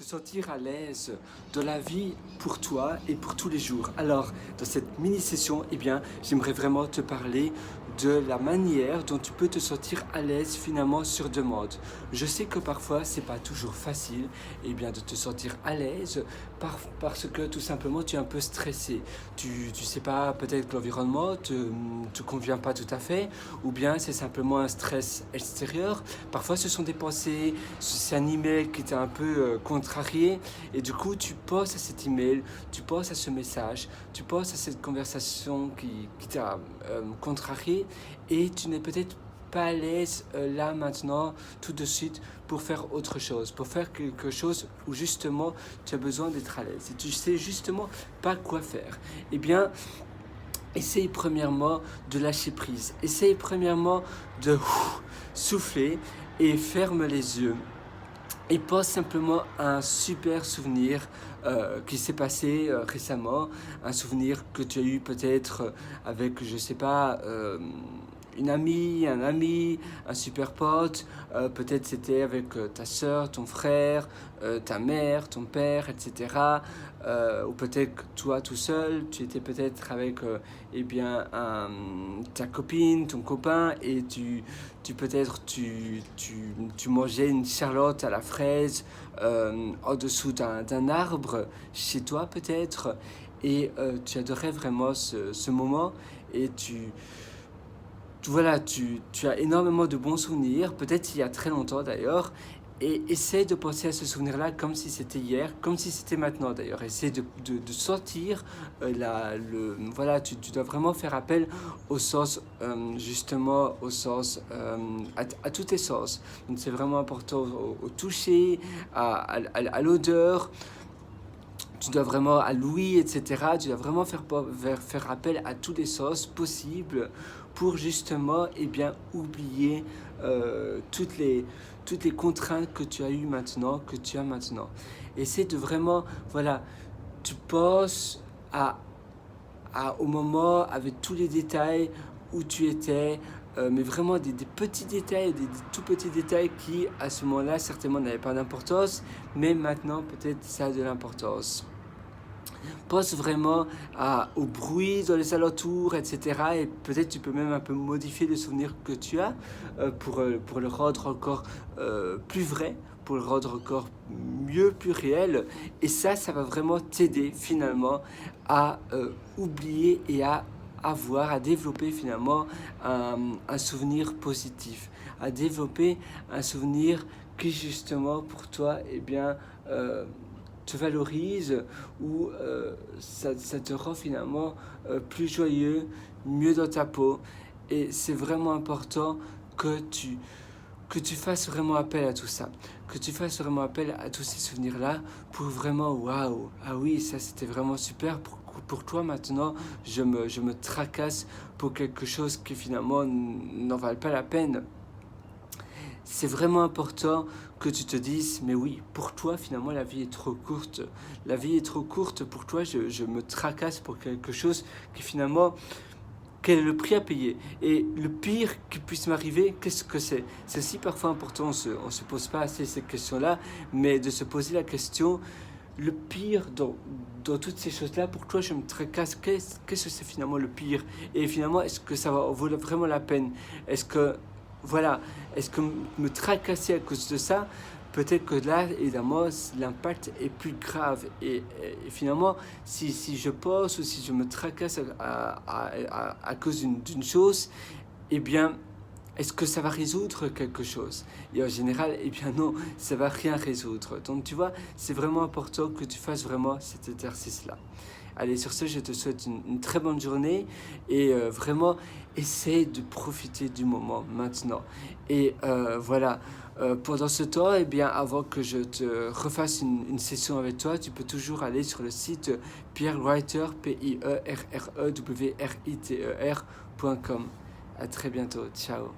Se sentir à l'aise de la vie pour toi et pour tous les jours. Alors, dans cette mini-session, j'aimerais vraiment te parler de la manière dont tu peux te sentir à l'aise finalement sur demande. Je sais que parfois, c'est pas toujours facile de te sentir à l'aise parce que tout simplement, tu es un peu stressé. Tu sais pas, peut-être que l'environnement te convient pas tout à fait, ou bien c'est simplement un stress extérieur. Parfois, ce sont des pensées, c'est un email qui t'a un peu contrarié, et du coup tu penses à cet email, tu penses à ce message, tu penses à cette conversation qui t'a contrarié, et tu n'es peut-être pas à l'aise là maintenant tout de suite pour faire autre chose, pour faire quelque chose où justement tu as besoin d'être à l'aise et tu sais justement pas quoi faire. Essaye premièrement de lâcher prise, essaye premièrement de souffler et ferme les yeux. Et pense simplement à un super souvenir qui s'est passé récemment, un souvenir que tu as eu peut-être avec, je sais pas, une amie, un ami, un super pote, peut-être c'était avec ta soeur, ton frère, ta mère, ton père, etc. Ou peut-être que toi tout seul, tu étais peut-être avec ta copine, ton copain, et tu mangeais une charlotte à la fraise en dessous d'un arbre chez toi peut-être, et tu adorais vraiment ce moment, et tu as énormément de bons souvenirs, peut-être il y a très longtemps d'ailleurs, et essaie de penser à ce souvenir-là comme si c'était hier, comme si c'était maintenant d'ailleurs. Essaie de sentir tu dois vraiment faire appel au sens, justement, au sens, à tous tes sens. Donc c'est vraiment important au toucher, à l'odeur. Tu dois vraiment à l'ouïe, etc. Tu dois vraiment faire appel à tous les sens possibles pour justement oublier toutes les contraintes que tu as eues maintenant, que tu as maintenant. Essaie de vraiment, tu penses au moment avec tous les détails où tu étais, mais vraiment des petits détails, des tout petits détails qui, à ce moment-là, certainement n'avaient pas d'importance, mais maintenant, peut-être, ça a de l'importance. Pense vraiment au bruit dans les alentours, etc. Et peut-être tu peux même un peu modifier le souvenir que tu as pour le rendre encore plus vrai, pour le rendre encore mieux, plus réel. Et ça va vraiment t'aider finalement à oublier et à développer finalement un souvenir positif, à développer un souvenir qui justement pour toi, te valorise, ou ça te rend finalement plus joyeux, mieux dans ta peau. Et c'est vraiment important que tu fasses vraiment appel à tout ça, que tu fasses vraiment appel à tous ces souvenirs-là pour vraiment, waouh, ah oui, ça c'était vraiment super pour toi maintenant, je me tracasse pour quelque chose qui finalement n'en valent pas la peine. C'est vraiment important que tu te dises, mais oui, pour toi, finalement, la vie est trop courte. La vie est trop courte pour toi, je me tracasse pour quelque chose qui finalement, quel est le prix à payer? Et le pire qui puisse m'arriver, qu'est-ce que c'est? C'est aussi parfois important, on ne se pose pas assez cette question-là, mais de se poser la question, le pire dans toutes ces choses-là, pour toi, je me tracasse, qu'est-ce que c'est finalement le pire? Et finalement, est-ce que ça vaut vraiment la peine? Est-ce que me tracasser à cause de ça, peut-être que là, évidemment, l'impact est plus grave. Et finalement, si je pense ou si je me tracasse à cause d'une chose, est-ce que ça va résoudre quelque chose? Et en général, non, ça va rien résoudre. Donc tu vois, c'est vraiment important que tu fasses vraiment cet exercice-là. Allez, sur ce, je te souhaite une très bonne journée, et vraiment, essaie de profiter du moment maintenant. Et pendant ce temps, avant que je te refasse une session avec toi, tu peux toujours aller sur le site pierrewriter, pierrewriter.com. À très bientôt, ciao.